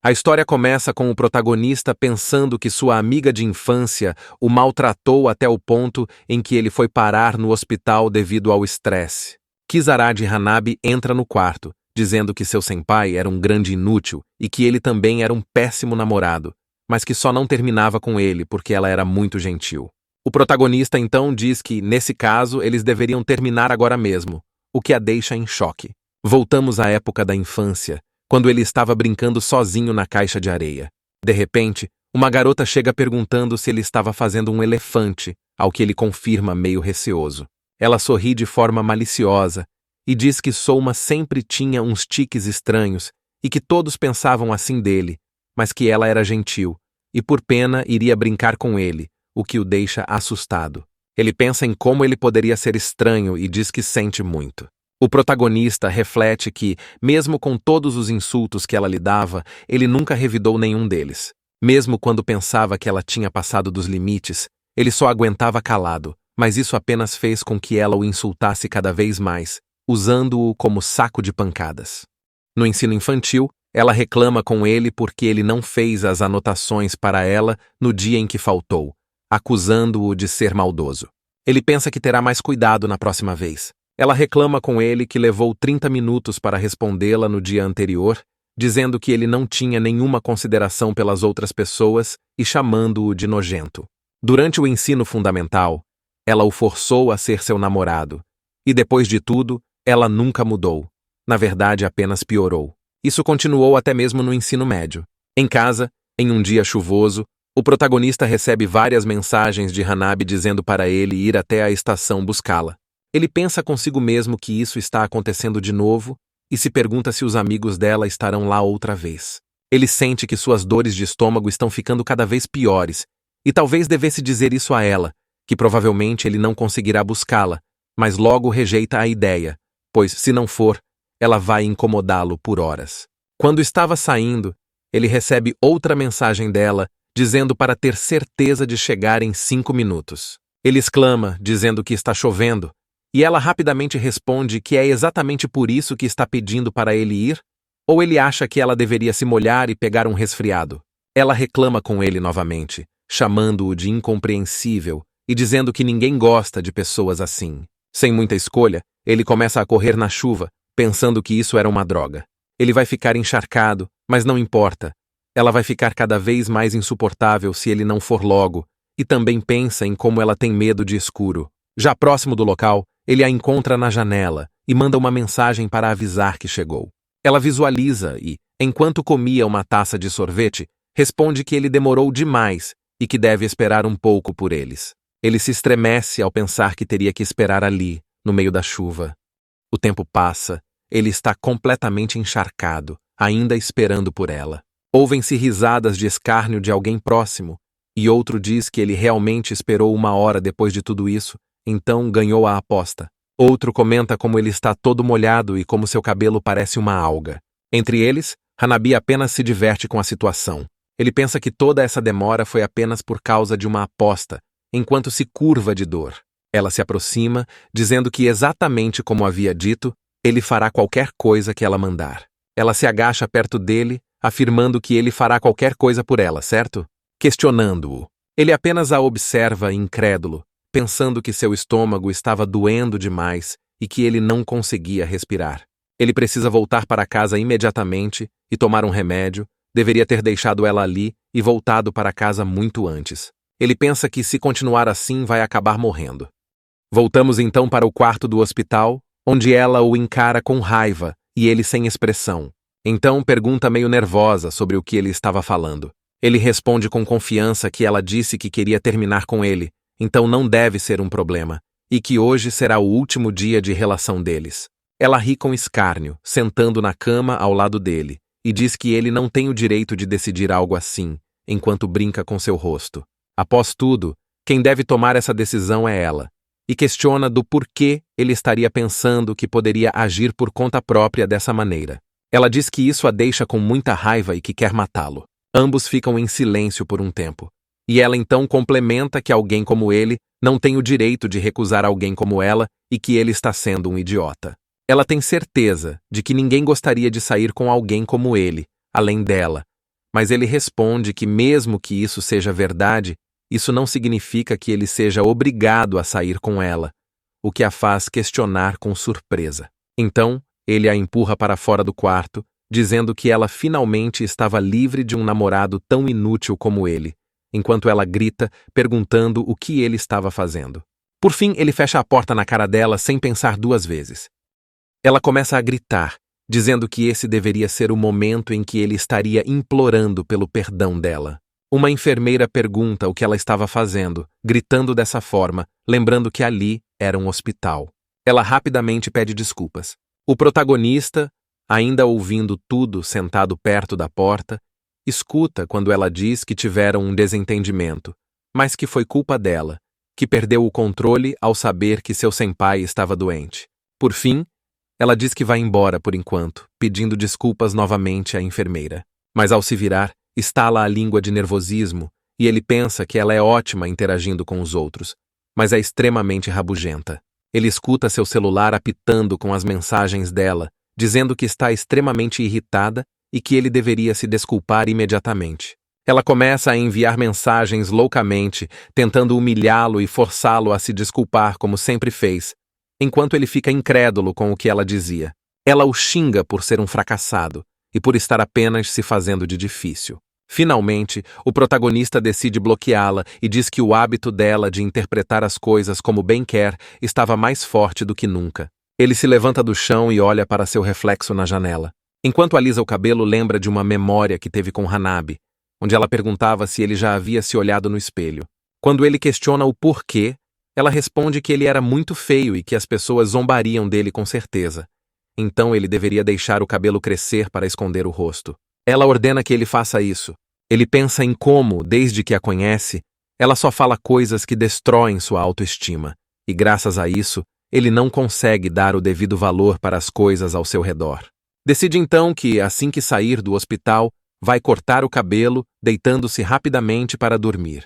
A história começa com o protagonista pensando que sua amiga de infância o maltratou até o ponto em que ele foi parar no hospital devido ao estresse. Kizaragi Hanabi entra no quarto, dizendo que seu senpai era um grande inútil e que ele também era um péssimo namorado, mas que só não terminava com ele porque ela era muito gentil. O protagonista então diz que, nesse caso, eles deveriam terminar agora mesmo, o que a deixa em choque. Voltamos à época da infância, quando ele estava brincando sozinho na caixa de areia. De repente, uma garota chega perguntando se ele estava fazendo um elefante, ao que ele confirma meio receoso. Ela sorri de forma maliciosa e diz que Souma sempre tinha uns tiques estranhos e que todos pensavam assim dele, mas que ela era gentil e por pena iria brincar com ele, o que o deixa assustado. Ele pensa em como ele poderia ser estranho e diz que sente muito. O protagonista reflete que, mesmo com todos os insultos que ela lhe dava, ele nunca revidou nenhum deles. Mesmo quando pensava que ela tinha passado dos limites, ele só aguentava calado, mas isso apenas fez com que ela o insultasse cada vez mais, usando-o como saco de pancadas. No ensino infantil, ela reclama com ele porque ele não fez as anotações para ela no dia em que faltou, acusando-o de ser maldoso. Ele pensa que terá mais cuidado na próxima vez. Ela reclama com ele que levou 30 minutos para respondê-la no dia anterior, dizendo que ele não tinha nenhuma consideração pelas outras pessoas e chamando-o de nojento. Durante o ensino fundamental, ela o forçou a ser seu namorado. E depois de tudo, ela nunca mudou. Na verdade, apenas piorou. Isso continuou até mesmo no ensino médio. Em casa, em um dia chuvoso, o protagonista recebe várias mensagens de Hanabi dizendo para ele ir até a estação buscá-la. Ele pensa consigo mesmo que isso está acontecendo de novo e se pergunta se os amigos dela estarão lá outra vez. Ele sente que suas dores de estômago estão ficando cada vez piores e talvez devesse dizer isso a ela, que provavelmente ele não conseguirá buscá-la, mas logo rejeita a ideia, pois, se não for, ela vai incomodá-lo por horas. Quando estava saindo, ele recebe outra mensagem dela, dizendo para ter certeza de chegar em 5 minutos. Ele exclama, dizendo que está chovendo, e ela rapidamente responde que é exatamente por isso que está pedindo para ele ir, ou ele acha que ela deveria se molhar e pegar um resfriado. Ela reclama com ele novamente, chamando-o de incompreensível e dizendo que ninguém gosta de pessoas assim. Sem muita escolha, ele começa a correr na chuva, pensando que isso era uma droga. Ele vai ficar encharcado, mas não importa. Ela vai ficar cada vez mais insuportável se ele não for logo, e também pensa em como ela tem medo de escuro. Já próximo do local, ele a encontra na janela e manda uma mensagem para avisar que chegou. Ela visualiza e, enquanto comia uma taça de sorvete, responde que ele demorou demais e que deve esperar um pouco por eles. Ele se estremece ao pensar que teria que esperar ali, no meio da chuva. O tempo passa, ele está completamente encharcado, ainda esperando por ela. Ouvem-se risadas de escárnio de alguém próximo, e outro diz que ele realmente esperou 1 hora depois de tudo isso, então ganhou a aposta. Outro comenta como ele está todo molhado e como seu cabelo parece uma alga. Entre eles, Hanabi apenas se diverte com a situação. Ele pensa que toda essa demora foi apenas por causa de uma aposta, enquanto se curva de dor. Ela se aproxima, dizendo que exatamente como havia dito, ele fará qualquer coisa que ela mandar. Ela se agacha perto dele, afirmando que ele fará qualquer coisa por ela, certo? Questionando-o. Ele apenas a observa incrédulo, pensando que seu estômago estava doendo demais e que ele não conseguia respirar. Ele precisa voltar para casa imediatamente e tomar um remédio, deveria ter deixado ela ali e voltado para casa muito antes. Ele pensa que se continuar assim vai acabar morrendo. Voltamos então para o quarto do hospital, onde ela o encara com raiva e ele sem expressão. Então pergunta meio nervosa sobre o que ele estava falando. Ele responde com confiança que ela disse que queria terminar com ele, então não deve ser um problema, e que hoje será o último dia de relação deles. Ela ri com escárnio, sentando na cama ao lado dele, e diz que ele não tem o direito de decidir algo assim, enquanto brinca com seu rosto. Após tudo, quem deve tomar essa decisão é ela, e questiona do porquê ele estaria pensando que poderia agir por conta própria dessa maneira. Ela diz que isso a deixa com muita raiva e que quer matá-lo. Ambos ficam em silêncio por um tempo. E ela então complementa que alguém como ele não tem o direito de recusar alguém como ela e que ele está sendo um idiota. Ela tem certeza de que ninguém gostaria de sair com alguém como ele, além dela, Mas ele responde que mesmo que isso seja verdade, isso não significa que ele seja obrigado a sair com ela, o que a faz questionar com surpresa. Então, ele a empurra para fora do quarto, dizendo que ela finalmente estava livre de um namorado tão inútil como ele, enquanto ela grita, perguntando o que ele estava fazendo. Por fim, ele fecha a porta na cara dela sem pensar duas vezes. Ela começa a gritar, dizendo que esse deveria ser o momento em que ele estaria implorando pelo perdão dela. Uma enfermeira pergunta o que ela estava fazendo, gritando dessa forma, lembrando que ali era um hospital. Ela rapidamente pede desculpas. O protagonista, ainda ouvindo tudo sentado perto da porta, escuta quando ela diz que tiveram um desentendimento, mas que foi culpa dela, que perdeu o controle ao saber que seu senpai estava doente. Por fim, ela diz que vai embora por enquanto, pedindo desculpas novamente à enfermeira. Mas ao se virar, estala a língua de nervosismo e ele pensa que ela é ótima interagindo com os outros, mas é extremamente rabugenta. Ele escuta seu celular apitando com as mensagens dela, dizendo que está extremamente irritada e que ele deveria se desculpar imediatamente. Ela começa a enviar mensagens loucamente, tentando humilhá-lo e forçá-lo a se desculpar como sempre fez, enquanto ele fica incrédulo com o que ela dizia. Ela o xinga por ser um fracassado e por estar apenas se fazendo de difícil. Finalmente, o protagonista decide bloqueá-la e diz que o hábito dela de interpretar as coisas como bem quer estava mais forte do que nunca. Ele se levanta do chão e olha para seu reflexo na janela. Enquanto alisa o cabelo, lembra de uma memória que teve com Hanabi, onde ela perguntava se ele já havia se olhado no espelho. Quando ele questiona o porquê, ela responde que ele era muito feio e que as pessoas zombariam dele com certeza. Então ele deveria deixar o cabelo crescer para esconder o rosto. Ela ordena que ele faça isso. Ele pensa em como, desde que a conhece, ela só fala coisas que destroem sua autoestima, e graças a isso, ele não consegue dar o devido valor para as coisas ao seu redor. Decide então que, assim que sair do hospital, vai cortar o cabelo, deitando-se rapidamente para dormir.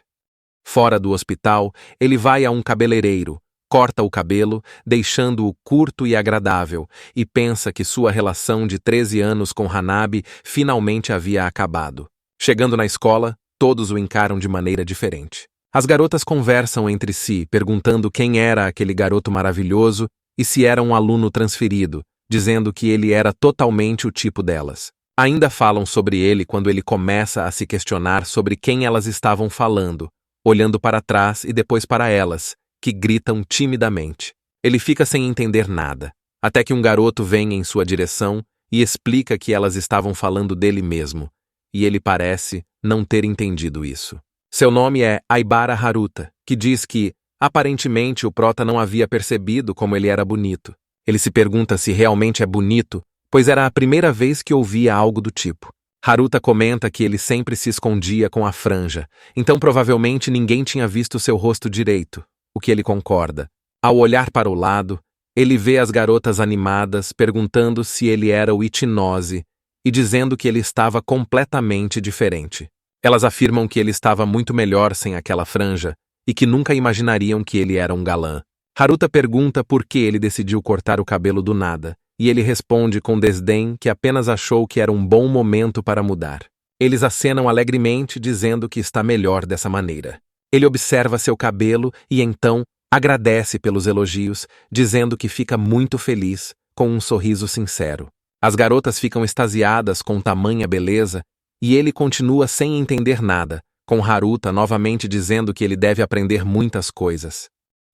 Fora do hospital, ele vai a um cabeleireiro, corta o cabelo, deixando-o curto e agradável, e pensa que sua relação de 13 anos com Hanabi finalmente havia acabado. Chegando na escola, todos o encaram de maneira diferente. As garotas conversam entre si, perguntando quem era aquele garoto maravilhoso e se era um aluno transferido, dizendo que ele era totalmente o tipo delas. Ainda falam sobre ele quando ele começa a se questionar sobre quem elas estavam falando, olhando para trás e depois para elas, que gritam timidamente. Ele fica sem entender nada, até que um garoto vem em sua direção e explica que elas estavam falando dele mesmo, e ele parece não ter entendido isso. Seu nome é Aibara Haruta, que diz que, aparentemente, o prota não havia percebido como ele era bonito. Ele se pergunta se realmente é bonito, pois era a primeira vez que ouvia algo do tipo. Haruta comenta que ele sempre se escondia com a franja, então provavelmente ninguém tinha visto seu rosto direito, o que ele concorda. Ao olhar para o lado, ele vê as garotas animadas perguntando se ele era o Ichinose e dizendo que ele estava completamente diferente. Elas afirmam que ele estava muito melhor sem aquela franja e que nunca imaginariam que ele era um galã. Haruta pergunta por que ele decidiu cortar o cabelo do nada, e ele responde com desdém que apenas achou que era um bom momento para mudar. Eles acenam alegremente, dizendo que está melhor dessa maneira. Ele observa seu cabelo e então agradece pelos elogios, dizendo que fica muito feliz, com um sorriso sincero. As garotas ficam extasiadas com tamanha beleza e ele continua sem entender nada, com Haruta novamente dizendo que ele deve aprender muitas coisas.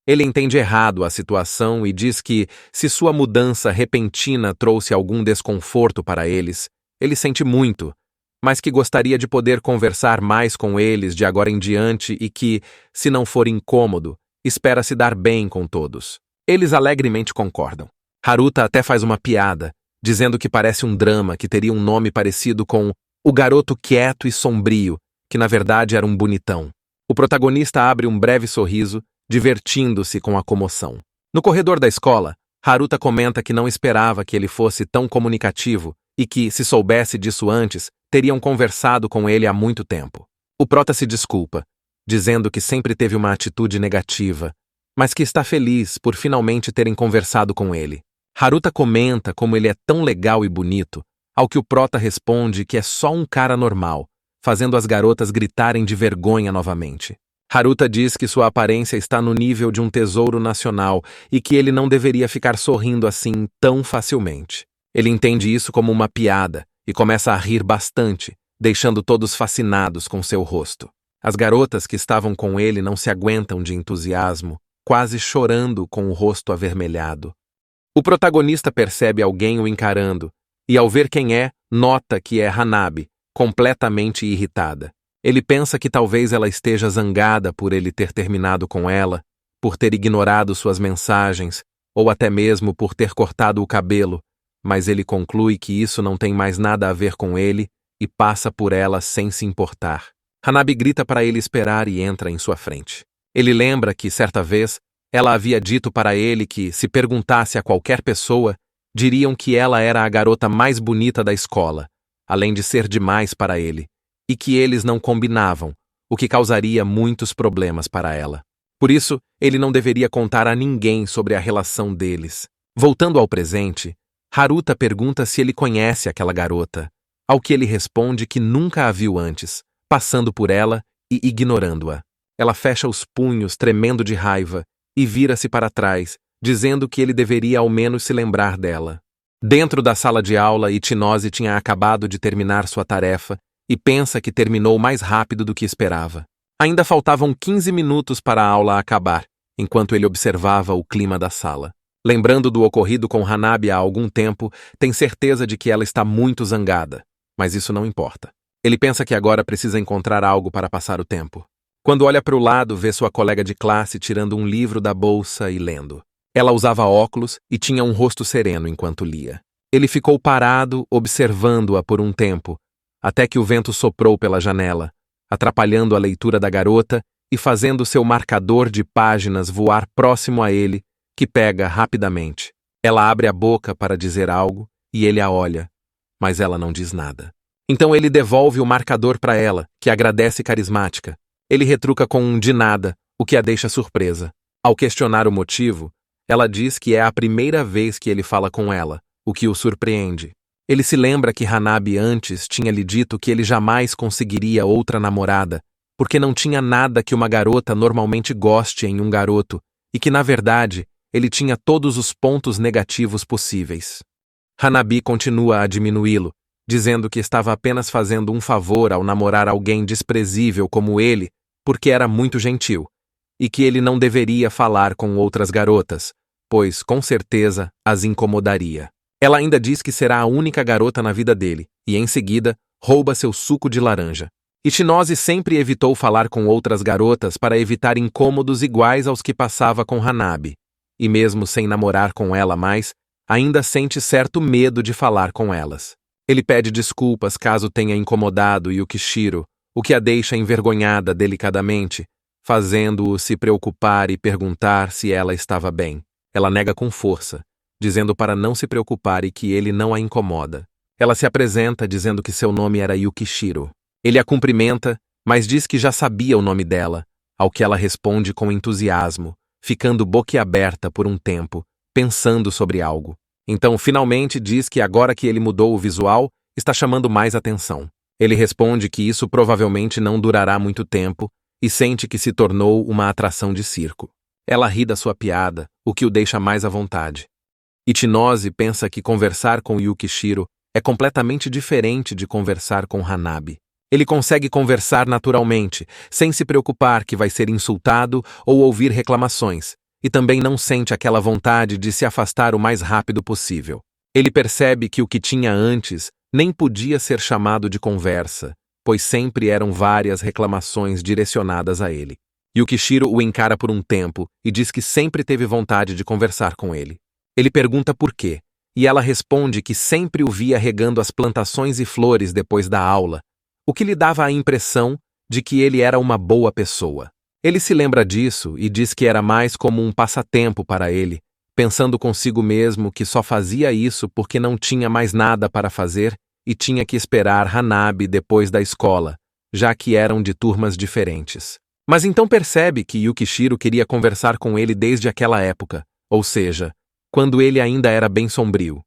Ele entende errado a situação e diz que, se sua mudança repentina trouxe algum desconforto para eles, ele sente muito, mas que gostaria de poder conversar mais com eles de agora em diante e que, se não for incômodo, espera se dar bem com todos. Eles alegremente concordam. Haruta até faz uma piada, dizendo que parece um drama que teria um nome parecido com O Garoto Quieto e Sombrio, que na verdade era um bonitão. O protagonista abre um breve sorriso, divertindo-se com a comoção. No corredor da escola, Haruta comenta que não esperava que ele fosse tão comunicativo e que, se soubesse disso antes, teriam conversado com ele há muito tempo. O prota se desculpa, dizendo que sempre teve uma atitude negativa, mas que está feliz por finalmente terem conversado com ele. Haruta comenta como ele é tão legal e bonito, ao que o prota responde que é só um cara normal, fazendo as garotas gritarem de vergonha novamente. Haruta diz que sua aparência está no nível de um tesouro nacional e que ele não deveria ficar sorrindo assim tão facilmente. Ele entende isso como uma piada e começa a rir bastante, deixando todos fascinados com seu rosto. As garotas que estavam com ele não se aguentam de entusiasmo, quase chorando com o rosto avermelhado. O protagonista percebe alguém o encarando e, ao ver quem é, nota que é Hanabi, completamente irritada. Ele pensa que talvez ela esteja zangada por ele ter terminado com ela, por ter ignorado suas mensagens, ou até mesmo por ter cortado o cabelo, mas ele conclui que isso não tem mais nada a ver com ele e passa por ela sem se importar. Hanabi grita para ele esperar e entra em sua frente. Ele lembra que, certa vez, ela havia dito para ele que, se perguntasse a qualquer pessoa, diriam que ela era a garota mais bonita da escola, além de ser demais para ele, e que eles não combinavam, o que causaria muitos problemas para ela. Por isso, ele não deveria contar a ninguém sobre a relação deles. Voltando ao presente, Haruta pergunta se ele conhece aquela garota, ao que ele responde que nunca a viu antes, passando por ela e ignorando-a. Ela fecha os punhos, tremendo de raiva, e vira-se para trás, dizendo que ele deveria ao menos se lembrar dela. Dentro da sala de aula, Ichinose tinha acabado de terminar sua tarefa e pensa que terminou mais rápido do que esperava. Ainda faltavam 15 minutos para a aula acabar, enquanto ele observava o clima da sala. Lembrando do ocorrido com Hanabi há algum tempo, tem certeza de que ela está muito zangada, mas isso não importa. Ele pensa que agora precisa encontrar algo para passar o tempo. Quando olha para o lado, vê sua colega de classe tirando um livro da bolsa e lendo. Ela usava óculos e tinha um rosto sereno enquanto lia. Ele ficou parado, observando-a por um tempo, até que o vento soprou pela janela, atrapalhando a leitura da garota e fazendo seu marcador de páginas voar próximo a ele, que pega rapidamente. Ela abre a boca para dizer algo e ele a olha, mas ela não diz nada. Então ele devolve o marcador para ela, que agradece carismática. Ele retruca com um de nada, o que a deixa surpresa. Ao questionar o motivo, ela diz que é a primeira vez que ele fala com ela, o que o surpreende. Ele se lembra que Hanabi antes tinha lhe dito que ele jamais conseguiria outra namorada, porque não tinha nada que uma garota normalmente goste em um garoto, e que, na verdade, ele tinha todos os pontos negativos possíveis. Hanabi continua a diminuí-lo, dizendo que estava apenas fazendo um favor ao namorar alguém desprezível como ele, porque era muito gentil, e que ele não deveria falar com outras garotas, pois, com certeza, as incomodaria. Ela ainda diz que será a única garota na vida dele, e, em seguida, rouba seu suco de laranja. Ichinose sempre evitou falar com outras garotas para evitar incômodos iguais aos que passava com Hanabi, e mesmo sem namorar com ela mais, ainda sente certo medo de falar com elas. Ele pede desculpas caso tenha incomodado Yukishiro, o que a deixa envergonhada delicadamente, fazendo-o se preocupar e perguntar se ela estava bem. Ela nega com força, dizendo para não se preocupar e que ele não a incomoda. Ela se apresenta dizendo que seu nome era Yukishiro. Ele a cumprimenta, mas diz que já sabia o nome dela, ao que ela responde com entusiasmo, ficando boquiaberta por um tempo, pensando sobre algo. Então, finalmente diz que agora que ele mudou o visual, está chamando mais atenção. Ele responde que isso provavelmente não durará muito tempo e sente que se tornou uma atração de circo. Ela ri da sua piada, o que o deixa mais à vontade. Ichinose pensa que conversar com Yukishiro é completamente diferente de conversar com Hanabi. Ele consegue conversar naturalmente, sem se preocupar que vai ser insultado ou ouvir reclamações, e também não sente aquela vontade de se afastar o mais rápido possível. Ele percebe que o que tinha antes nem podia ser chamado de conversa, pois sempre eram várias reclamações direcionadas a ele. Yukishiro o encara por um tempo e diz que sempre teve vontade de conversar com ele. Ele pergunta por quê, e ela responde que sempre o via regando as plantações e flores depois da aula, o que lhe dava a impressão de que ele era uma boa pessoa. Ele se lembra disso e diz que era mais como um passatempo para ele, pensando consigo mesmo que só fazia isso porque não tinha mais nada para fazer e tinha que esperar Hanabi depois da escola, já que eram de turmas diferentes. Mas então percebe que Yukishiro queria conversar com ele desde aquela época, ou seja, quando ele ainda era bem sombrio.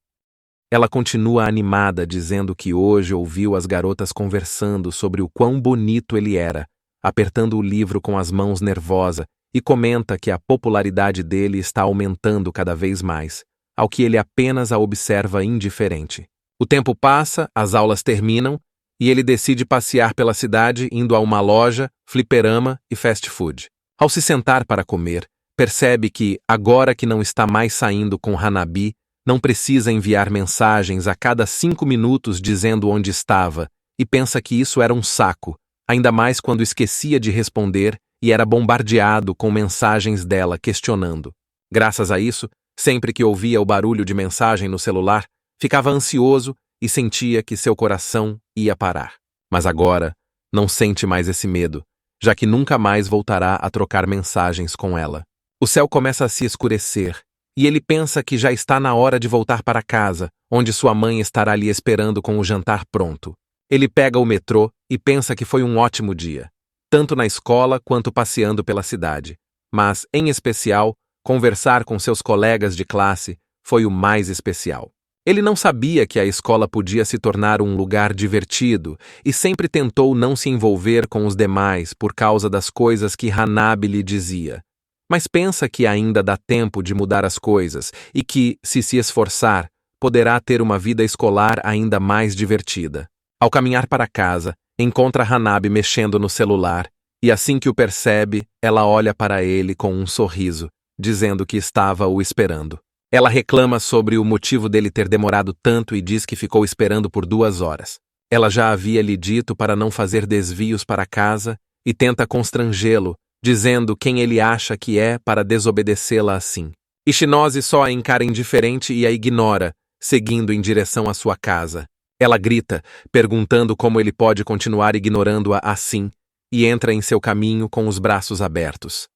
Ela continua animada, dizendo que hoje ouviu as garotas conversando sobre o quão bonito ele era, apertando o livro com as mãos nervosa, e comenta que a popularidade dele está aumentando cada vez mais, ao que ele apenas a observa indiferente. O tempo passa, as aulas terminam, e ele decide passear pela cidade indo a uma loja, fliperama e fast food. Ao se sentar para comer, percebe que, agora que não está mais saindo com Hanabi, não precisa enviar mensagens a cada 5 minutos dizendo onde estava, e pensa que isso era um saco, ainda mais quando esquecia de responder e era bombardeado com mensagens dela questionando. Graças a isso, sempre que ouvia o barulho de mensagem no celular, ficava ansioso e sentia que seu coração ia parar. Mas agora, não sente mais esse medo, já que nunca mais voltará a trocar mensagens com ela. O céu começa a se escurecer, e ele pensa que já está na hora de voltar para casa, onde sua mãe estará ali esperando com o jantar pronto. Ele pega o metrô e pensa que foi um ótimo dia, tanto na escola quanto passeando pela cidade. Mas, em especial, conversar com seus colegas de classe foi o mais especial. Ele não sabia que a escola podia se tornar um lugar divertido e sempre tentou não se envolver com os demais por causa das coisas que Hanabi lhe dizia. Mas pensa que ainda dá tempo de mudar as coisas e que, se esforçar, poderá ter uma vida escolar ainda mais divertida. Ao caminhar para casa, encontra Hanabi mexendo no celular e assim que o percebe, ela olha para ele com um sorriso, dizendo que estava o esperando. Ela reclama sobre o motivo dele ter demorado tanto e diz que ficou esperando por 2 horas. Ela já havia lhe dito para não fazer desvios para casa e tenta constrangê-lo, dizendo quem ele acha que é para desobedecê-la assim. Ishinose só a encara indiferente e a ignora, seguindo em direção à sua casa. Ela grita, perguntando como ele pode continuar ignorando-a assim, e entra em seu caminho com os braços abertos.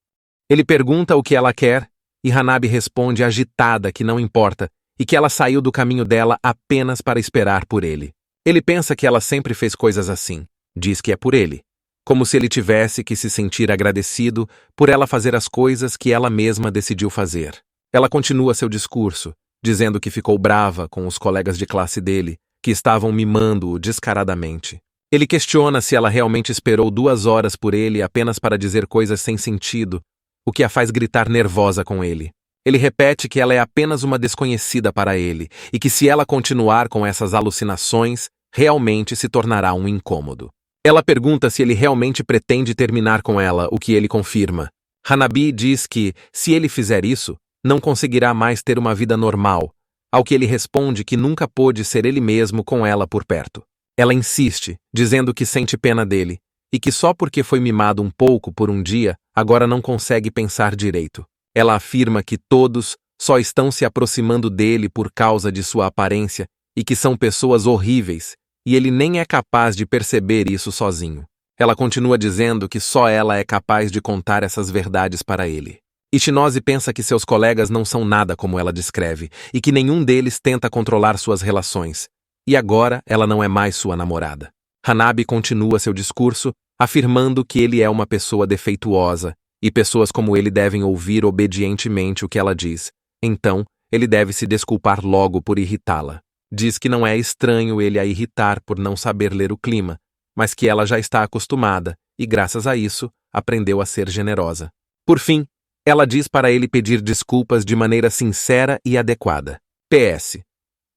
Ele pergunta o que ela quer, e Hanabi responde agitada que não importa, e que ela saiu do caminho dela apenas para esperar por ele. Ele pensa que ela sempre fez coisas assim, diz que é por ele, como se ele tivesse que se sentir agradecido por ela fazer as coisas que ela mesma decidiu fazer. Ela continua seu discurso, dizendo que ficou brava com os colegas de classe dele, que estavam mimando-o descaradamente. Ele questiona se ela realmente esperou 2 horas por ele apenas para dizer coisas sem sentido, o que a faz gritar nervosa com ele. Ele repete que ela é apenas uma desconhecida para ele e que se ela continuar com essas alucinações, realmente se tornará um incômodo. Ela pergunta se ele realmente pretende terminar com ela, o que ele confirma. Hanabi diz que, se ele fizer isso, não conseguirá mais ter uma vida normal, ao que ele responde que nunca pôde ser ele mesmo com ela por perto. Ela insiste, dizendo que sente pena dele, e que só porque foi mimado um pouco por um dia, agora não consegue pensar direito. Ela afirma que todos só estão se aproximando dele por causa de sua aparência e que são pessoas horríveis, e ele nem é capaz de perceber isso sozinho. Ela continua dizendo que só ela é capaz de contar essas verdades para ele. Ishinose pensa que seus colegas não são nada como ela descreve e que nenhum deles tenta controlar suas relações. E agora ela não é mais sua namorada. Hanabi continua seu discurso, afirmando que ele é uma pessoa defeituosa e pessoas como ele devem ouvir obedientemente o que ela diz. Então, ele deve se desculpar logo por irritá-la. Diz que não é estranho ele a irritar por não saber ler o clima, mas que ela já está acostumada e, graças a isso, aprendeu a ser generosa. Por fim, ela diz para ele pedir desculpas de maneira sincera e adequada. PS.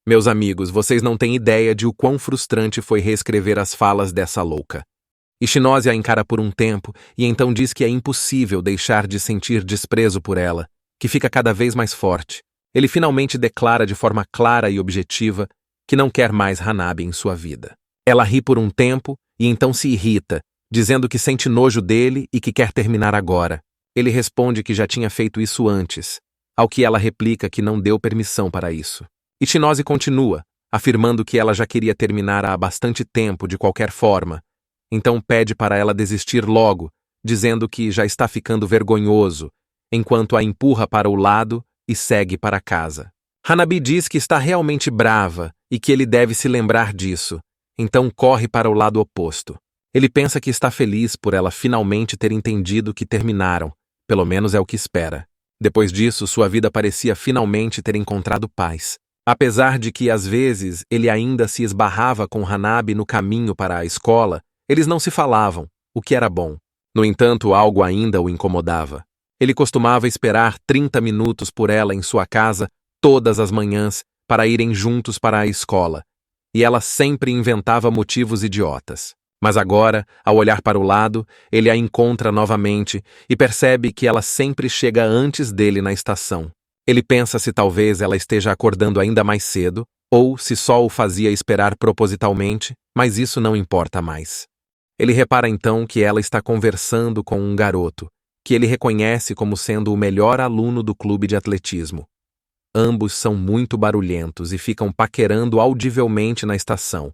Meus amigos, vocês não têm ideia de o quão frustrante foi reescrever as falas dessa louca. Ishinose a encara por um tempo e então diz que é impossível deixar de sentir desprezo por ela, que fica cada vez mais forte. Ele finalmente declara de forma clara e objetiva que não quer mais Hanabi em sua vida. Ela ri por um tempo e então se irrita, dizendo que sente nojo dele e que quer terminar agora. Ele responde que já tinha feito isso antes, ao que ela replica que não deu permissão para isso. Ishinose continua, afirmando que ela já queria terminar há bastante tempo de qualquer forma, então pede para ela desistir logo, dizendo que já está ficando vergonhoso, enquanto a empurra para o lado e segue para casa. Hanabi diz que está realmente brava e que ele deve se lembrar disso, então corre para o lado oposto. Ele pensa que está feliz por ela finalmente ter entendido que terminaram, pelo menos é o que espera. Depois disso, sua vida parecia finalmente ter encontrado paz. Apesar de que às vezes ele ainda se esbarrava com Hanabi no caminho para a escola, eles não se falavam, o que era bom. No entanto, algo ainda o incomodava. Ele costumava esperar 30 minutos por ela em sua casa todas as manhãs para irem juntos para a escola, e ela sempre inventava motivos idiotas. Mas agora, ao olhar para o lado, ele a encontra novamente e percebe que ela sempre chega antes dele na estação. Ele pensa se talvez ela esteja acordando ainda mais cedo, ou se só o fazia esperar propositalmente, mas isso não importa mais. Ele repara então que ela está conversando com um garoto, que ele reconhece como sendo o melhor aluno do clube de atletismo. Ambos são muito barulhentos e ficam paquerando audivelmente na estação,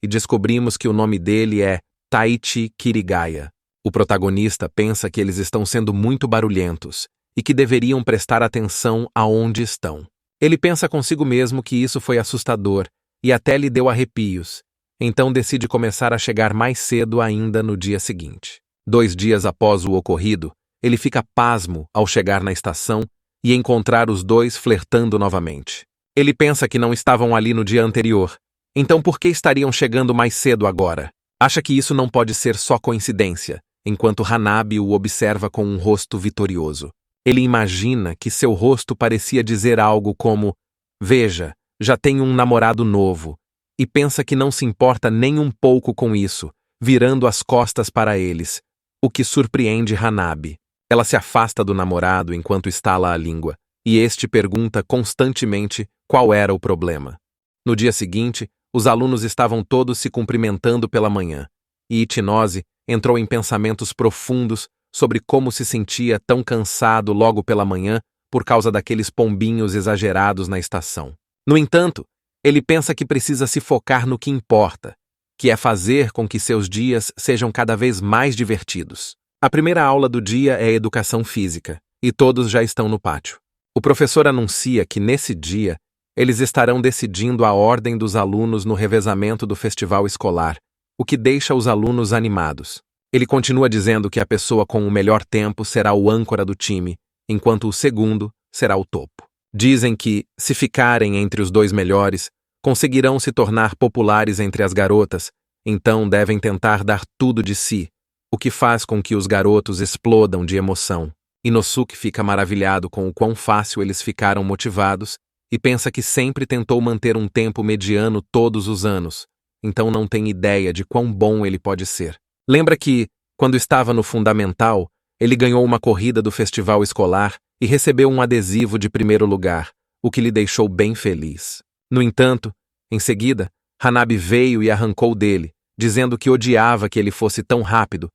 e descobrimos que o nome dele é Taichi Kirigaya. O protagonista pensa que eles estão sendo muito barulhentos e que deveriam prestar atenção aonde estão. Ele pensa consigo mesmo que isso foi assustador e até lhe deu arrepios, então decide começar a chegar mais cedo ainda no dia seguinte. 2 dias após o ocorrido, ele fica pasmo ao chegar na estação e encontrar os dois flertando novamente. Ele pensa que não estavam ali no dia anterior, então por que estariam chegando mais cedo agora? Acha que isso não pode ser só coincidência, enquanto Hanabi o observa com um rosto vitorioso. Ele imagina que seu rosto parecia dizer algo como: "Veja, já tenho um namorado novo", e pensa que não se importa nem um pouco com isso, virando as costas para eles, o que surpreende Hanabi. Ela se afasta do namorado enquanto estala a língua, e este pergunta constantemente qual era o problema. No dia seguinte, os alunos estavam todos se cumprimentando pela manhã, e Ichinose entrou em pensamentos profundos sobre como se sentia tão cansado logo pela manhã por causa daqueles pombinhos exagerados na estação. No entanto, ele pensa que precisa se focar no que importa, que é fazer com que seus dias sejam cada vez mais divertidos. A primeira aula do dia é educação física, e todos já estão no pátio. O professor anuncia que nesse dia eles estarão decidindo a ordem dos alunos no revezamento do festival escolar, o que deixa os alunos animados. Ele continua dizendo que a pessoa com o melhor tempo será o âncora do time, enquanto o segundo será o topo. Dizem que, se ficarem entre os 2 melhores, conseguirão se tornar populares entre as garotas, então devem tentar dar tudo de si, o que faz com que os garotos explodam de emoção. Inosuke fica maravilhado com o quão fácil eles ficaram motivados e pensa que sempre tentou manter um tempo mediano todos os anos, então não tem ideia de quão bom ele pode ser. Lembra que, quando estava no fundamental, ele ganhou uma corrida do festival escolar e recebeu um adesivo de 1º lugar, o que lhe deixou bem feliz. No entanto, em seguida, Hanabi veio e arrancou dele, dizendo que odiava que ele fosse tão rápido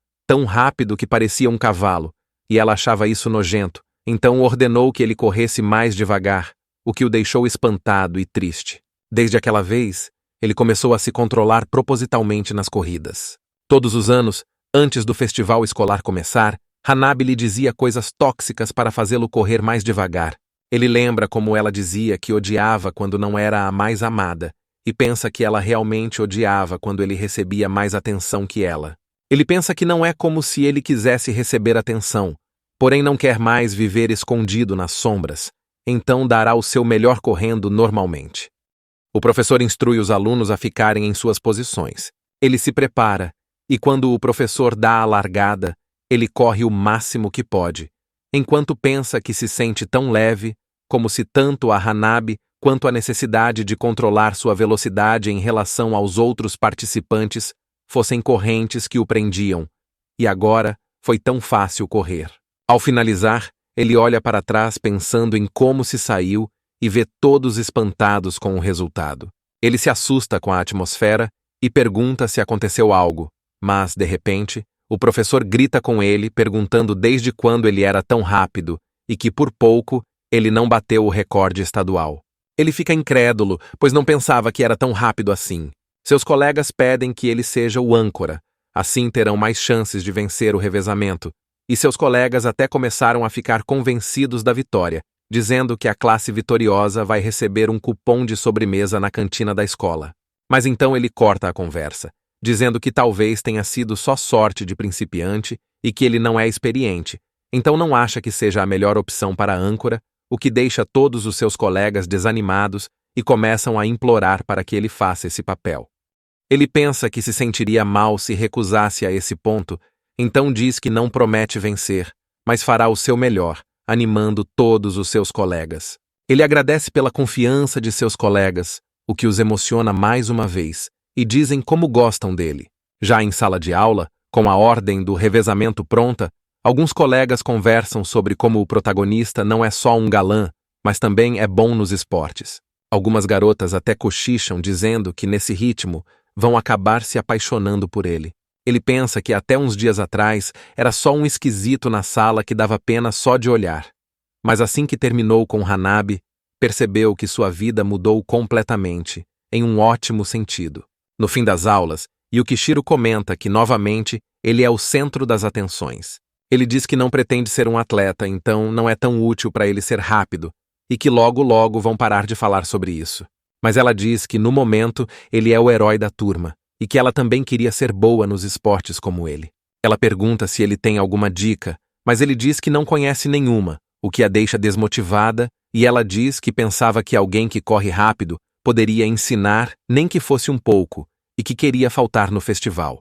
que parecia um cavalo, e ela achava isso nojento, então ordenou que ele corresse mais devagar, o que o deixou espantado e triste. Desde aquela vez, ele começou a se controlar propositalmente nas corridas. Todos os anos, antes do festival escolar começar, Hanabi lhe dizia coisas tóxicas para fazê-lo correr mais devagar. Ele lembra como ela dizia que odiava quando não era a mais amada, e pensa que ela realmente odiava quando ele recebia mais atenção que ela. Ele pensa que não é como se ele quisesse receber atenção, porém não quer mais viver escondido nas sombras, então dará o seu melhor correndo normalmente. O professor instrui os alunos a ficarem em suas posições. Ele se prepara, e quando o professor dá a largada, ele corre o máximo que pode, enquanto pensa que se sente tão leve, como se tanto a Hanabi quanto a necessidade de controlar sua velocidade em relação aos outros participantes fossem correntes que o prendiam, e agora foi tão fácil correr. Ao finalizar, ele olha para trás pensando em como se saiu e vê todos espantados com o resultado. Ele se assusta com a atmosfera e pergunta se aconteceu algo, mas, de repente, o professor grita com ele perguntando desde quando ele era tão rápido e que, por pouco, ele não bateu o recorde estadual. Ele fica incrédulo, pois não pensava que era tão rápido assim. Seus colegas pedem que ele seja o âncora, assim terão mais chances de vencer o revezamento, e seus colegas até começaram a ficar convencidos da vitória, dizendo que a classe vitoriosa vai receber um cupom de sobremesa na cantina da escola. Mas então ele corta a conversa, dizendo que talvez tenha sido só sorte de principiante e que ele não é experiente, então não acha que seja a melhor opção para a âncora, o que deixa todos os seus colegas desanimados e começam a implorar para que ele faça esse papel. Ele pensa que se sentiria mal se recusasse a esse ponto, então diz que não promete vencer, mas fará o seu melhor, animando todos os seus colegas. Ele agradece pela confiança de seus colegas, o que os emociona mais uma vez, e dizem como gostam dele. Já em sala de aula, com a ordem do revezamento pronta, alguns colegas conversam sobre como o protagonista não é só um galã, mas também é bom nos esportes. Algumas garotas até cochicham dizendo que, nesse ritmo, vão acabar se apaixonando por ele. Ele pensa que até uns dias atrás era só um esquisito na sala que dava pena só de olhar. Mas assim que terminou com Hanabi, percebeu que sua vida mudou completamente, em um ótimo sentido. No fim das aulas, Yukishiro comenta que, novamente, ele é o centro das atenções. Ele diz que não pretende ser um atleta, então não é tão útil para ele ser rápido, e que logo vão parar de falar sobre isso. Mas ela diz que, no momento, ele é o herói da turma, e que ela também queria ser boa nos esportes como ele. Ela pergunta se ele tem alguma dica, mas ele diz que não conhece nenhuma, o que a deixa desmotivada, e ela diz que pensava que alguém que corre rápido poderia ensinar, nem que fosse um pouco, e que queria faltar no festival.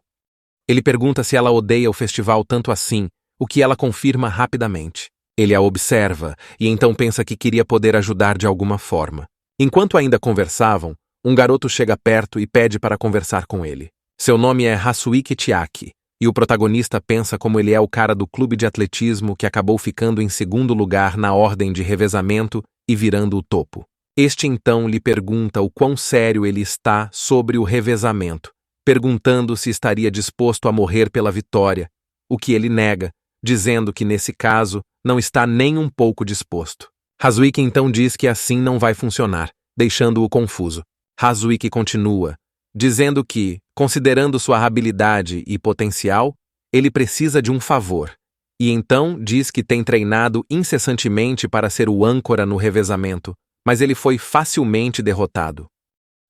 Ele pergunta se ela odeia o festival tanto assim, o que ela confirma rapidamente. Ele a observa, e então pensa que queria poder ajudar de alguma forma. Enquanto ainda conversavam, um garoto chega perto e pede para conversar com ele. Seu nome é Hasuiki Chiaki, e o protagonista pensa como ele é o cara do clube de atletismo que acabou ficando em segundo lugar na ordem de revezamento e virando o topo. Este então lhe pergunta o quão sério ele está sobre o revezamento, perguntando se estaria disposto a morrer pela vitória, o que ele nega, dizendo que nesse caso não está nem um pouco disposto. Hasuiki então diz que assim não vai funcionar, deixando-o confuso. Hasuiki continua, dizendo que, considerando sua habilidade e potencial, ele precisa de um favor, e então diz que tem treinado incessantemente para ser o âncora no revezamento, mas ele foi facilmente derrotado.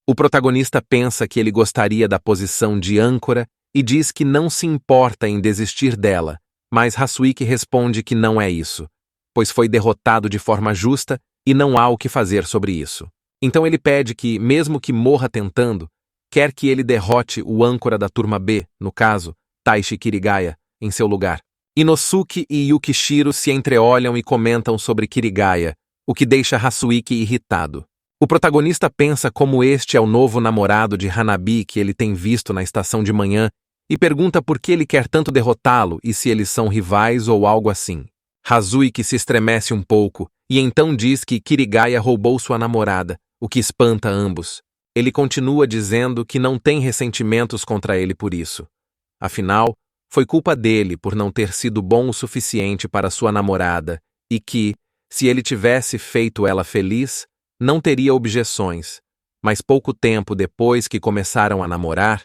O protagonista pensa que ele gostaria da posição de âncora e diz que não se importa em desistir dela, mas Hasuiki responde que não é isso, pois foi derrotado de forma justa e não há o que fazer sobre isso. Então ele pede que, mesmo que morra tentando, quer que ele derrote o âncora da turma B, no caso, Taishi Kirigaya, em seu lugar. Inosuke e Yukishiro se entreolham e comentam sobre Kirigaya, o que deixa Hasuiki irritado. O protagonista pensa como este é o novo namorado de Hanabi que ele tem visto na estação de manhã e pergunta por que ele quer tanto derrotá-lo e se eles são rivais ou algo assim. Hasuiki se estremece um pouco e então diz que Kirigaya roubou sua namorada, o que espanta ambos. Ele continua dizendo que não tem ressentimentos contra ele por isso. Afinal, foi culpa dele por não ter sido bom o suficiente para sua namorada e que, se ele tivesse feito ela feliz, não teria objeções. Mas pouco tempo depois que começaram a namorar,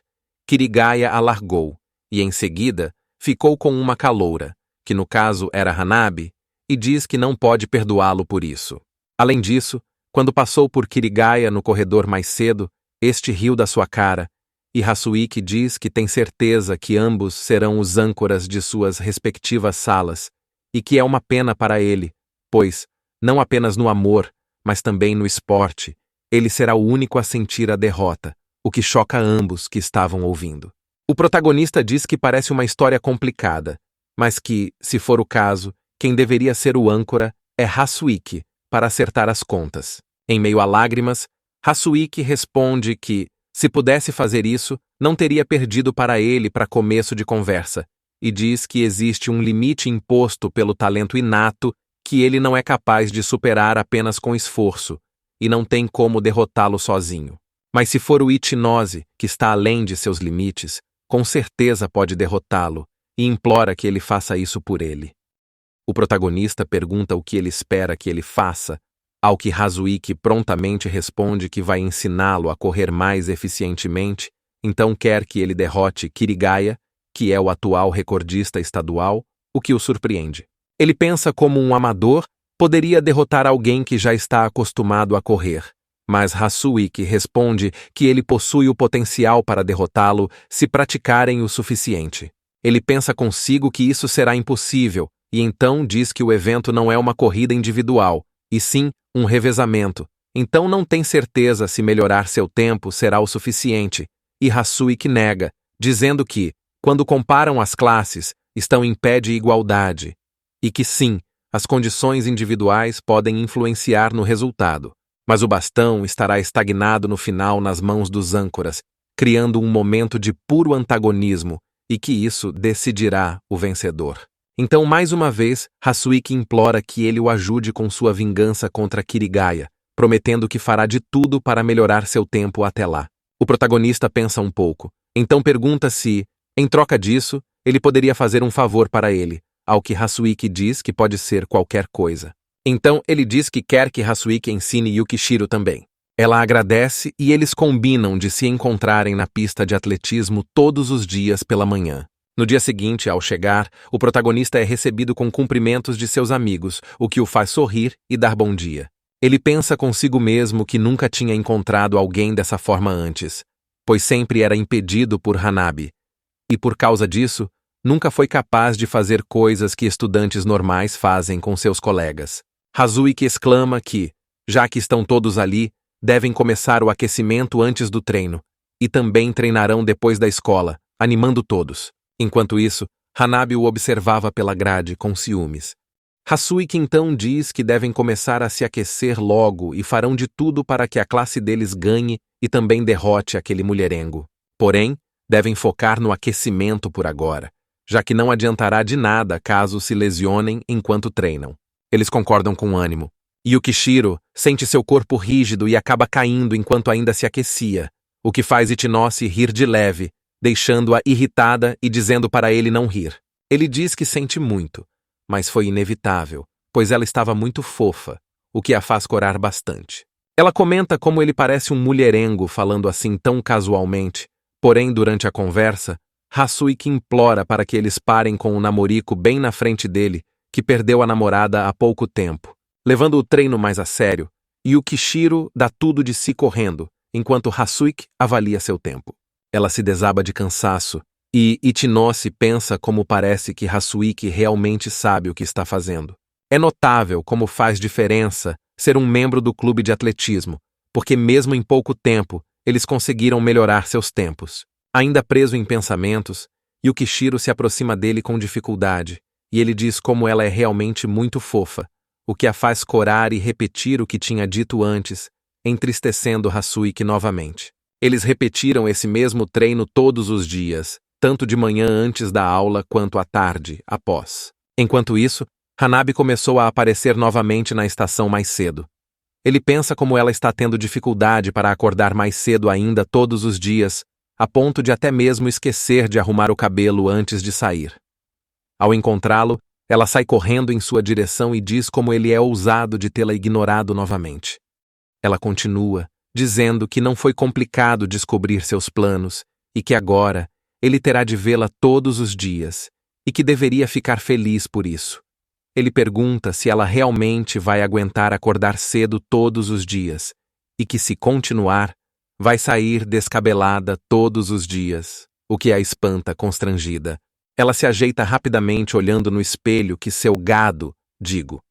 Kirigaya a largou e, em seguida, ficou com uma caloura, que no caso era Hanabi, e diz que não pode perdoá-lo por isso. Além disso, quando passou por Kirigaya no corredor mais cedo, este riu da sua cara, e Hasuiki diz que tem certeza que ambos serão os âncoras de suas respectivas salas, e que é uma pena para ele, pois, não apenas no amor, mas também no esporte, ele será o único a sentir a derrota, o que choca ambos que estavam ouvindo. O protagonista diz que parece uma história complicada, mas que, se for o caso, quem deveria ser o âncora é Hasuiki, para acertar as contas. Em meio a lágrimas, Hasuiki responde que, se pudesse fazer isso, não teria perdido para ele para começo de conversa, e diz que existe um limite imposto pelo talento inato que ele não é capaz de superar apenas com esforço, e não tem como derrotá-lo sozinho. Mas se for o Ichinose, que está além de seus limites, com certeza pode derrotá-lo, e implora que ele faça isso por ele. O protagonista pergunta o que ele espera que ele faça, ao que Hasuiki prontamente responde que vai ensiná-lo a correr mais eficientemente, então quer que ele derrote Kirigaya, que é o atual recordista estadual, o que o surpreende. Ele pensa como um amador poderia derrotar alguém que já está acostumado a correr, mas Hasuiki responde que ele possui o potencial para derrotá-lo se praticarem o suficiente. Ele pensa consigo que isso será impossível, e então diz que o evento não é uma corrida individual, e sim um revezamento, então não tem certeza se melhorar seu tempo será o suficiente, e Hasuik nega, dizendo que, quando comparam as classes, estão em pé de igualdade, e que sim, as condições individuais podem influenciar no resultado, mas o bastão estará estagnado no final nas mãos dos âncoras, criando um momento de puro antagonismo, e que isso decidirá o vencedor. Então, mais uma vez, Hasuik implora que ele o ajude com sua vingança contra Kirigaya, prometendo que fará de tudo para melhorar seu tempo até lá. O protagonista pensa um pouco, então pergunta se, em troca disso, ele poderia fazer um favor para ele, ao que Hasuik diz que pode ser qualquer coisa. Então ele diz que quer que Hasuik ensine Yukishiro também. Ela agradece e eles combinam de se encontrarem na pista de atletismo todos os dias pela manhã. No dia seguinte, ao chegar, o protagonista é recebido com cumprimentos de seus amigos, o que o faz sorrir e dar bom dia. Ele pensa consigo mesmo que nunca tinha encontrado alguém dessa forma antes, pois sempre era impedido por Hanabi. E por causa disso, nunca foi capaz de fazer coisas que estudantes normais fazem com seus colegas. Hasuik exclama que, já que estão todos ali, devem começar o aquecimento antes do treino, e também treinarão depois da escola, animando todos. Enquanto isso, Hanabi o observava pela grade com ciúmes. Hasuik então diz que devem começar a se aquecer logo e farão de tudo para que a classe deles ganhe e também derrote aquele mulherengo. Porém, devem focar no aquecimento por agora, já que não adiantará de nada caso se lesionem enquanto treinam. Eles concordam com ânimo. Yukishiro sente seu corpo rígido e acaba caindo enquanto ainda se aquecia, o que faz Ichinose rir de leve, deixando-a irritada e dizendo para ele não rir. Ele diz que sente muito, mas foi inevitável, pois ela estava muito fofa, o que a faz corar bastante. Ela comenta como ele parece um mulherengo falando assim tão casualmente, porém durante a conversa, Hasuik implora para que eles parem com o namorico bem na frente dele, que perdeu a namorada há pouco tempo. Levando o treino mais a sério, Yukishiro dá tudo de si correndo, enquanto Hasuik avalia seu tempo. Ela se desaba de cansaço, e Ichinose pensa como parece que Hasuik realmente sabe o que está fazendo. É notável como faz diferença ser um membro do clube de atletismo, porque mesmo em pouco tempo, eles conseguiram melhorar seus tempos. Ainda preso em pensamentos, Yukishiro se aproxima dele com dificuldade, e ele diz como ela é realmente muito fofa, o que a faz corar e repetir o que tinha dito antes, entristecendo Hasuik novamente. Eles repetiram esse mesmo treino todos os dias, tanto de manhã antes da aula quanto à tarde, após. Enquanto isso, Hanabi começou a aparecer novamente na estação mais cedo. Ele pensa como ela está tendo dificuldade para acordar mais cedo ainda todos os dias, a ponto de até mesmo esquecer de arrumar o cabelo antes de sair. Ao encontrá-lo, ela sai correndo em sua direção e diz como ele é ousado de tê-la ignorado novamente. Ela continua, dizendo que não foi complicado descobrir seus planos e que agora ele terá de vê-la todos os dias e que deveria ficar feliz por isso. Ele pergunta se ela realmente vai aguentar acordar cedo todos os dias e que, se continuar, vai sair descabelada todos os dias, o que a espanta constrangida. Ela se ajeita rapidamente olhando no espelho que seu gado,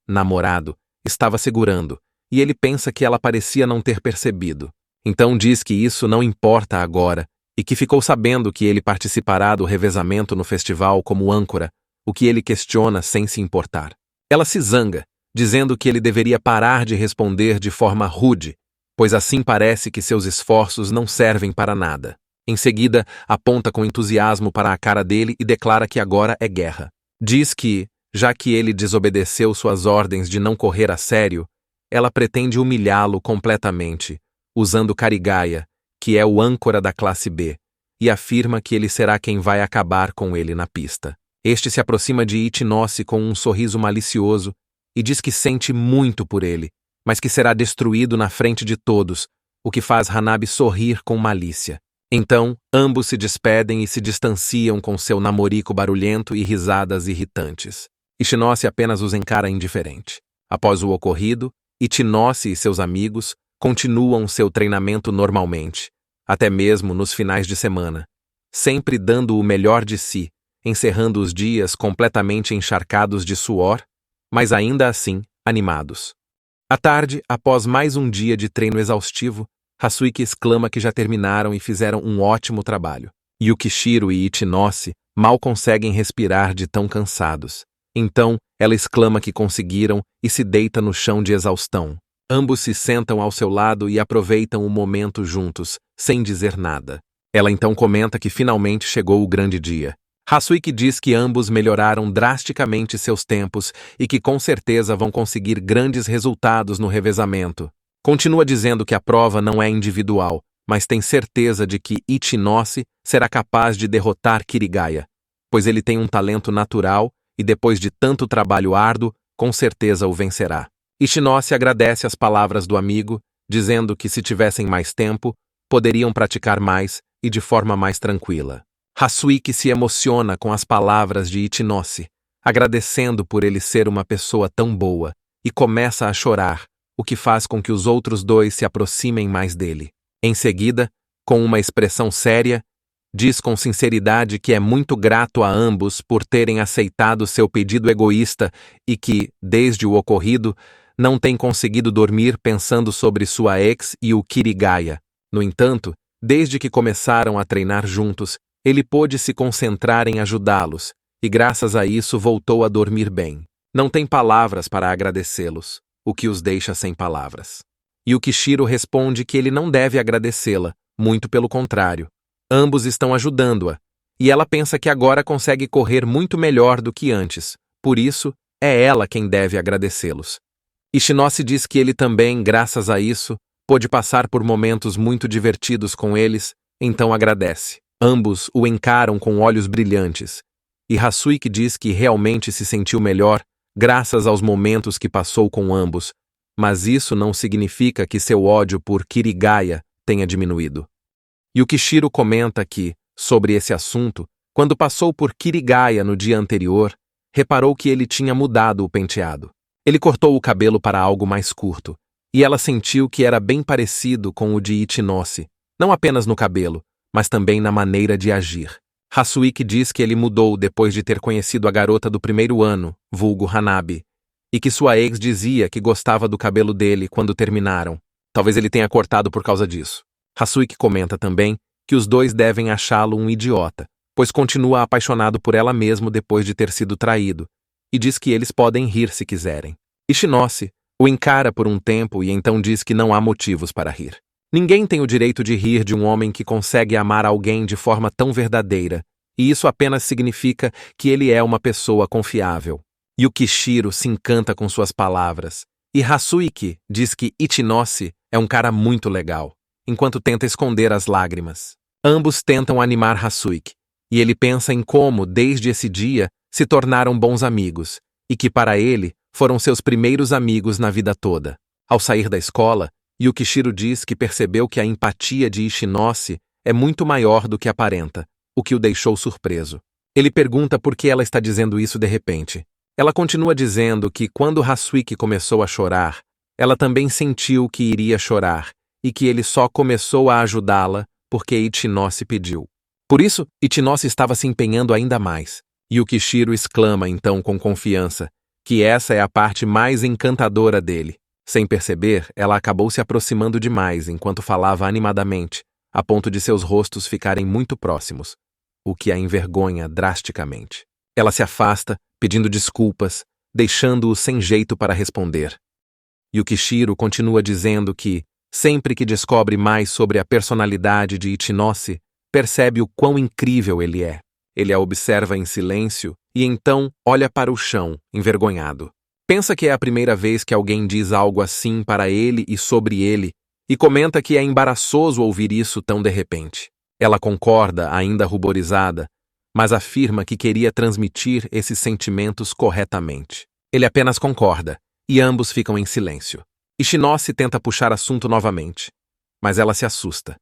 namorado, estava segurando, e ele pensa que ela parecia não ter percebido. Então diz que isso não importa agora e que ficou sabendo que ele participará do revezamento no festival como âncora, o que ele questiona sem se importar. Ela se zanga, dizendo que ele deveria parar de responder de forma rude, pois assim parece que seus esforços não servem para nada. Em seguida, aponta com entusiasmo para a cara dele e declara que agora é guerra. Diz que, já que ele desobedeceu suas ordens de não correr a sério, ela pretende humilhá-lo completamente, usando Karigaya, que é o âncora da classe B, e afirma que ele será quem vai acabar com ele na pista. Este se aproxima de Ichinose com um sorriso malicioso e diz que sente muito por ele, mas que será destruído na frente de todos, o que faz Hanabi sorrir com malícia. Então, ambos se despedem e se distanciam com seu namorico barulhento e risadas irritantes. Ichinose apenas os encara indiferente. Após o ocorrido, Ichinose e seus amigos continuam seu treinamento normalmente, até mesmo nos finais de semana, sempre dando o melhor de si, encerrando os dias completamente encharcados de suor, mas ainda assim animados. À tarde, após mais um dia de treino exaustivo, Hasuiki exclama que já terminaram e fizeram um ótimo trabalho. Yukishiro e Ichinose mal conseguem respirar de tão cansados. Então, ela exclama que conseguiram e se deita no chão de exaustão. Ambos se sentam ao seu lado e aproveitam o momento juntos, sem dizer nada. Ela então comenta que finalmente chegou o grande dia. Hasuiki diz que ambos melhoraram drasticamente seus tempos e que com certeza vão conseguir grandes resultados no revezamento. Continua dizendo que a prova não é individual, mas tem certeza de que Ichinose será capaz de derrotar Kirigaya, pois ele tem um talento natural e depois de tanto trabalho árduo, com certeza o vencerá. Ichinose agradece as palavras do amigo, dizendo que se tivessem mais tempo, poderiam praticar mais e de forma mais tranquila. Hasuiki se emociona com as palavras de Ichinose, agradecendo por ele ser uma pessoa tão boa, e começa a chorar, o que faz com que os outros dois se aproximem mais dele. Em seguida, com uma expressão séria, diz com sinceridade que é muito grato a ambos por terem aceitado seu pedido egoísta e que, desde o ocorrido, não tem conseguido dormir pensando sobre sua ex e o Kirigaya. No entanto, desde que começaram a treinar juntos, ele pôde se concentrar em ajudá-los, e graças a isso voltou a dormir bem. Não tem palavras para agradecê-los, o que os deixa sem palavras. Yukishiro responde que ele não deve agradecê-la, muito pelo contrário. Ambos estão ajudando-a, e ela pensa que agora consegue correr muito melhor do que antes, por isso, é ela quem deve agradecê-los. Ichinose diz que ele também, graças a isso, pôde passar por momentos muito divertidos com eles, então agradece. Ambos o encaram com olhos brilhantes, e Hasuiki diz que realmente se sentiu melhor graças aos momentos que passou com ambos, mas isso não significa que seu ódio por Kirigaya tenha diminuído. Yukishiro comenta que, sobre esse assunto, quando passou por Kirigaya no dia anterior, reparou que ele tinha mudado o penteado. Ele cortou o cabelo para algo mais curto, e ela sentiu que era bem parecido com o de Ichinose, não apenas no cabelo, mas também na maneira de agir. Hasuiki diz que ele mudou depois de ter conhecido a garota do primeiro ano, vulgo Hanabi, e que sua ex dizia que gostava do cabelo dele quando terminaram. Talvez ele tenha cortado por causa disso. Hasuiki comenta também que os dois devem achá-lo um idiota, pois continua apaixonado por ela mesmo depois de ter sido traído, e diz que eles podem rir se quiserem. Ichinose o encara por um tempo e então diz que não há motivos para rir. Ninguém tem o direito de rir de um homem que consegue amar alguém de forma tão verdadeira, e isso apenas significa que ele é uma pessoa confiável. Yukishiro se encanta com suas palavras, e Hasuiki diz que Ichinose é um cara muito legal, enquanto tenta esconder as lágrimas. Ambos tentam animar Hasuiki, e ele pensa em como, desde esse dia, se tornaram bons amigos, e que para ele foram seus primeiros amigos na vida toda. Ao sair da escola, Yukishiro diz que percebeu que a empatia de Ichinose é muito maior do que aparenta, o que o deixou surpreso. Ele pergunta por que ela está dizendo isso de repente. Ela continua dizendo que quando Hasuiki começou a chorar, ela também sentiu que iria chorar e que ele só começou a ajudá-la porque Ichinose pediu. Por isso, Ichinose estava se empenhando ainda mais. Yukishiro exclama então com confiança que essa é a parte mais encantadora dele. Sem perceber, ela acabou se aproximando demais enquanto falava animadamente, a ponto de seus rostos ficarem muito próximos, o que a envergonha drasticamente. Ela se afasta, pedindo desculpas, deixando-o sem jeito para responder. Yukishiro continua dizendo que, sempre que descobre mais sobre a personalidade de Ichinose, percebe o quão incrível ele é. Ele a observa em silêncio e então olha para o chão, envergonhado. Pensa que é a primeira vez que alguém diz algo assim para ele e sobre ele, e comenta que é embaraçoso ouvir isso tão de repente. Ela concorda, ainda ruborizada, mas afirma que queria transmitir esses sentimentos corretamente. Ele apenas concorda, e ambos ficam em silêncio. Ichinose tenta puxar assunto novamente, mas ela se assusta.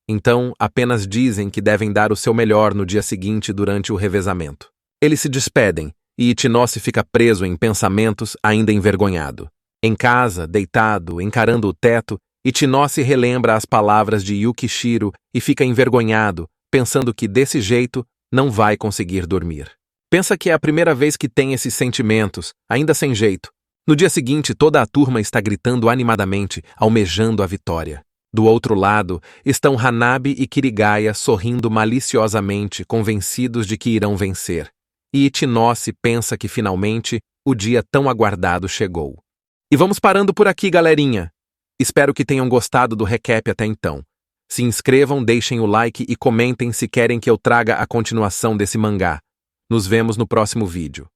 Então, apenas dizem que devem dar o seu melhor no dia seguinte durante o revezamento. Eles se despedem, e Ichinose fica preso em pensamentos, ainda envergonhado. Em casa, deitado, encarando o teto, Ichinose relembra as palavras de Yukishiro e fica envergonhado, pensando que desse jeito não vai conseguir dormir. Pensa que é a primeira vez que tem esses sentimentos, ainda sem jeito. No dia seguinte, toda a turma está gritando animadamente, almejando a vitória. Do outro lado, estão Hanabi e Kirigaya sorrindo maliciosamente, convencidos de que irão vencer. E Ichinose pensa que finalmente o dia tão aguardado chegou. E vamos parando por aqui, galerinha! Espero que tenham gostado do recap até então. Se inscrevam, deixem o like e comentem se querem que eu traga a continuação desse mangá. Nos vemos no próximo vídeo.